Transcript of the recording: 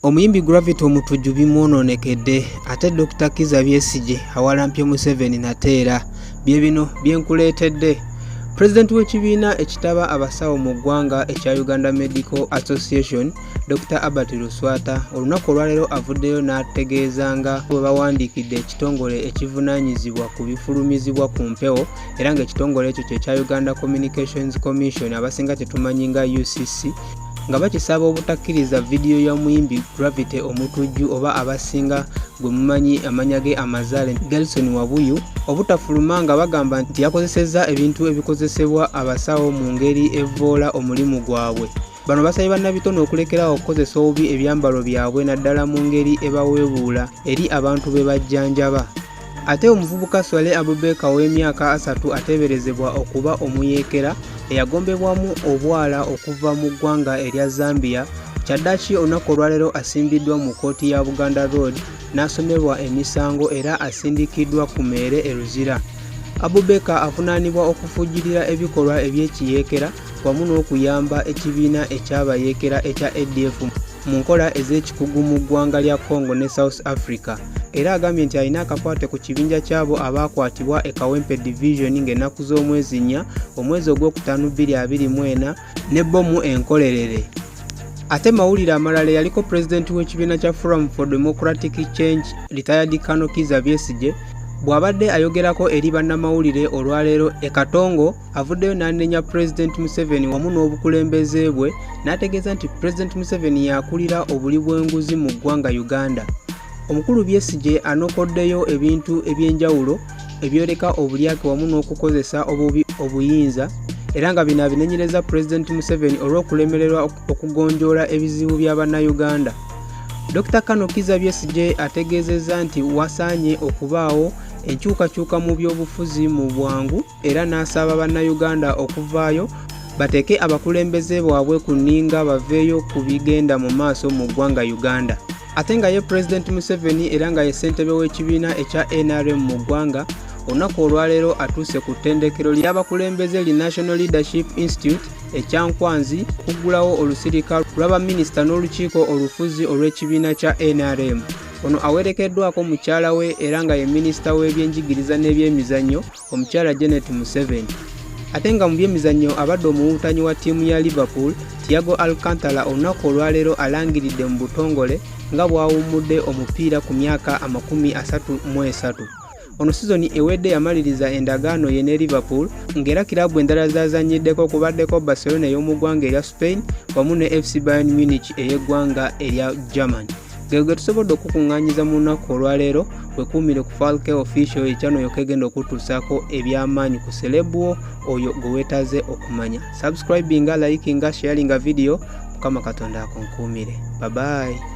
Omuyimbi Gravity omutujju bimwononekedde ate Dr. Kizza Besigye awalampye Museveni nateera bye bino byenkuleetedde. President w'ekibiina ekitaba abasawo mu ggwanga ekya Uganda Medical Association Dr. Albert Luswata olunaku olwaleero avuddeyo n'ategeeza nga bwe bawandiikidde ekitongole ekivunaanyizibwa ku bifulumizibwa ku mpewo era ng'ekitongole ekyo kye kya Uganda Communications Commission abasinga tetumanyi nga UCC nga bakisaba obutakkiriza vidiyo ya muyimbi Gravity omutujju oba abasinga gwe mumanyi amanya ge amazaale Gelson Wabuyu obutafuluma nga bagamba nti yakozesezza ebintu ebikozesebwa abasawo mu ngeri evvoola omulimu gwabwe. Bano basabye bannabitono okulekerawo okukozesa obubi ebyambalo byabwe naddala mu ngeri ebaweebuula eri abantu be bajjanjaba. Ate omuvubuka Swale Abubeka w'emyaka 3 ateeberezebwa okuba omuyeekera eyagombebwamu obwala okuva mu ggwanga erya Zambia kyaddaaki olunaku olwaleero asimbiddwa mu kkooti ya Buganda Road n'asomebwa emisango era asindikiddwa ku meere e Luzira. Abubeka avunaanibwa okufujjirira ebikolwa eby'ekiyeekera wamu n'okuyamba ekibiina ekyabayeekera ekya ADF mu nkola ez'ekikugu mu ggwanga lya Congo ne South Africa. Era agambye nti alina akakwate ku kibinja kyabo abaakwatibwa e Kawempe Division ng'ennaku z'omwezi 4 omwezi ogw'okutaano 2024 n'ebbomu enkolerere. Ate mawulire amalala yaliko President w'ekibiina kya Forum for Democratic Change retired Colonel Kizza Besigye bw'abadde ayogerako eri bannamawulire olwaleero e Katongo avuddeyo n'anenya President Museveni wamu n'obukulembeze bwe n'ategeeza nti President Museveni yakulira obuli bw'enguzi mu ggwanga Uganda. Omukulu Besigye anokoddeyo ebintu eby'enjawulo ebyoleka obulyake wamu n'okukozesa obubi obuyinza era nga bino abinenyereza President Museveni olw'okulemererwa okugonjoola ebizibu bya bannayuganda. Dr. Colonel Kizza Besigye ategeezezza nti wasaanye okubaawo enkyukakyuka mu byobufuzi mu bwangu era n'asaba bannayuganda okuvaayo bateeke abakulembeze bwabwe ku nninga baveeyo ku bigenda mu maaso mu ggwanga Uganda. Ate nga ye President Museveni era nga ye ssentebe w'ekibiina ekya NRM mu ggwanga olunaku olwaleero atuuse ku ttendekero ly'abakulembeze li National Leadership Institute ekyankwanzi okuggulawo olusirika lw'abaminisita n'olukiiko olufuzi olw'ekibiina kya NRM. Ono awerekeddwako mukyala we era nga ye minisita w'ebyenjigiriza n'ebyemizannyo omukyala Janet Museveni. Ate nga mu byemizannyo abadde omuwuutanyi wa ttiimu ya Liverpool Thiago Alcantara olunaku olwaleero alangiridde mu butongole nga bw'awummudde omupiira ku myaka 33. Ono sizoni ewedde yamaliriza endagaano ye ne Liverpool ng'era kilabu endala zazannyiddeko kubaddeko Barcelona ey'omu ggwanga erya Spain wamu ne FC Bayern Munich ey'eggwanga erya Germany. Gwe tusobodde okukuŋŋaanyiza mu lunaku olwaleero wekuumire ku Falke Official ekyano yokegenda okutuusaako ebyamaanyi ku celebwo oyo gwe weetaze okumanya. Subscribinga, likinga, sharinga video. Mukama Katonda akunkuumire. Bye bye.